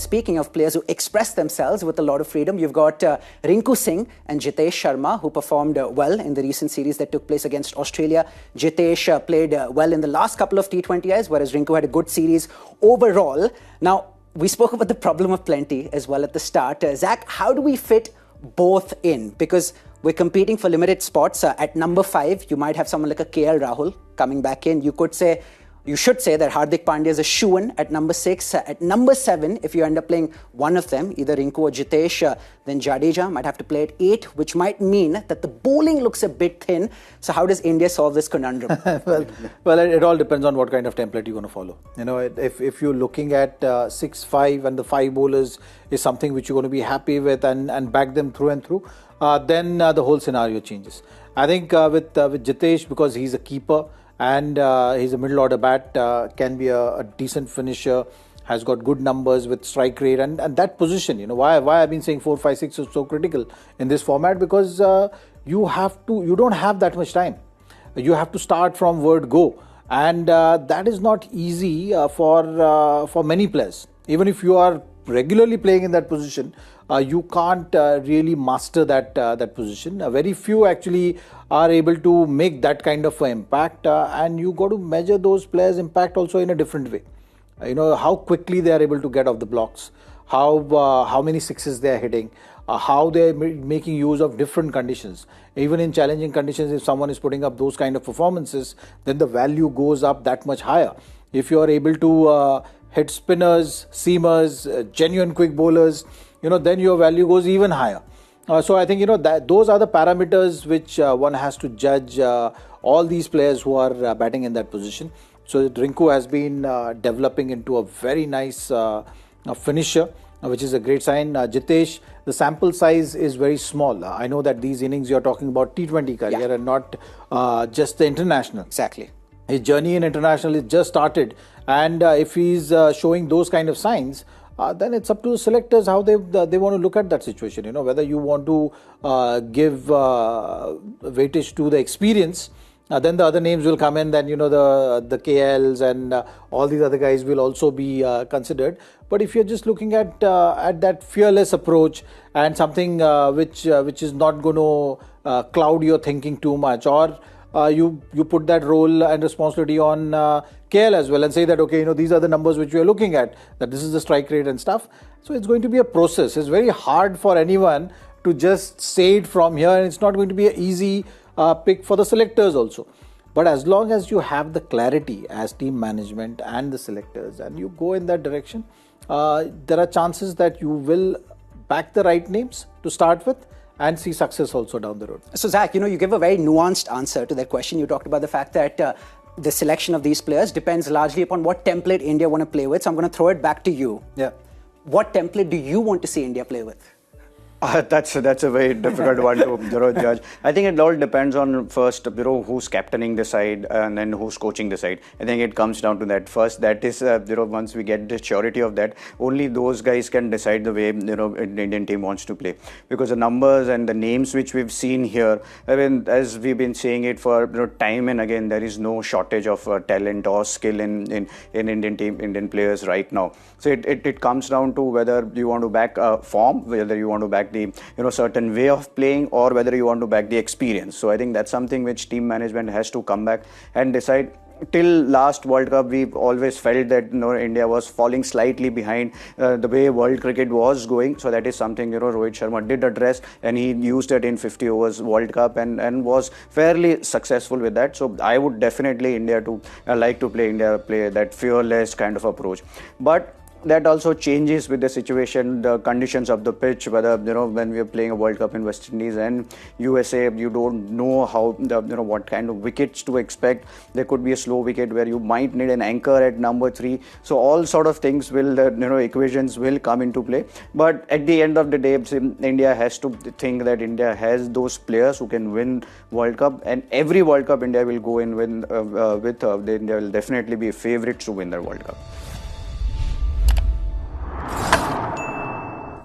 speaking of players who express themselves with a lot of freedom, you've got Rinku Singh and Jitesh Sharma, who performed well in the recent series that took place against Australia. Jitesh played well in the last couple of T20Is, whereas Rinku had a good series overall. Now, we spoke about the problem of plenty as well at the start. Zach, how do we fit both in? Because we're competing for limited spots. At number 5, you might have someone like a KL Rahul coming back in. You should say that Hardik Pandya is a shoo-in at number 6. At number 7, if you end up playing one of them, either Rinku or Jitesh, then Jadeja might have to play at 8, which might mean that the bowling looks a bit thin. So how does India solve this conundrum? well, it all depends on what kind of template you're going to follow. You know, if you're looking at 6-5 and the 5 bowlers is something which you're going to be happy with and back them through and through, then the whole scenario changes. I think with Jitesh, because he's a keeper, and he's a middle order bat, can be a decent finisher, has got good numbers with strike rate, and that position, you know, why I've been saying 4, 5, 6 is so critical in this format, because you don't have that much time. You have to start from word go, and that is not easy for many players. Even if you are regularly playing in that position, you can't really master that position. Very few actually are able to make that kind of impact, and you got to measure those players' impact also in a different way. You know, how quickly they are able to get off the blocks, how many sixes they are hitting, how they are making use of different conditions. Even in challenging conditions, if someone is putting up those kind of performances, then the value goes up that much higher. If you are able to hit spinners, seamers, genuine quick bowlers, you know, then your value goes even higher. So I think, you know, that those are the parameters which one has to judge all these players who are batting in that position. So Rinku has been developing into a very nice finisher, which is a great sign. Jitesh, the sample size is very small. I know that these innings you're talking about T20 career and not just the international. Exactly. His journey in international is just started, and if he's showing those kind of signs, then it's up to the selectors how they want to look at that situation. You know, whether you want to give weightage to the experience, then the other names will come in. Then, you know, the KLs and all these other guys will also be considered. But if you're just looking at that fearless approach and something which is not going to cloud your thinking too much, or you put that role and responsibility on KL as well and say that, okay, you know, these are the numbers which we are looking at, that this is the strike rate and stuff. So it's going to be a process. It's very hard for anyone to just say it from here, and it's not going to be an easy pick for the selectors also. But as long as you have the clarity as team management and the selectors, and you go in that direction, there are chances that you will back the right names to start with and see success also down the road. So Zach, you know, you give a very nuanced answer to that question. You talked about the fact that the selection of these players depends largely upon what template India want to play with. So I'm going to throw it back to you. Yeah. What template do you want to see India play with? That's a very difficult one to judge. I think it all depends on first who's captaining the side and then who's coaching the side. I think it comes down to that first. That is once we get the surety of that, only those guys can decide the way the Indian team wants to play, because the numbers and the names which we've seen here, I mean, as we've been saying it for time and again, there is no shortage of talent or skill in Indian players right now. So it comes down to whether you want to back form, whether you want to back the certain way of playing, or whether you want to back the experience. So I think that's something which team management has to come back and decide. Till last World Cup, we've always felt that India was falling slightly behind the way world cricket was going. So that is something Rohit Sharma did address, and he used it in 50 overs World Cup and was fairly successful with that. So I would definitely like to play that fearless kind of approach. But that also changes with the situation, the conditions of the pitch, whether, when we are playing a World Cup in West Indies and USA, you don't know how, what kind of wickets to expect. There could be a slow wicket where you might need an anchor at number 3. So all sort of things will, equations will come into play. But at the end of the day, India has to think that India has those players who can win World Cup, and every World Cup India will go in India will definitely be favorites to win the World Cup.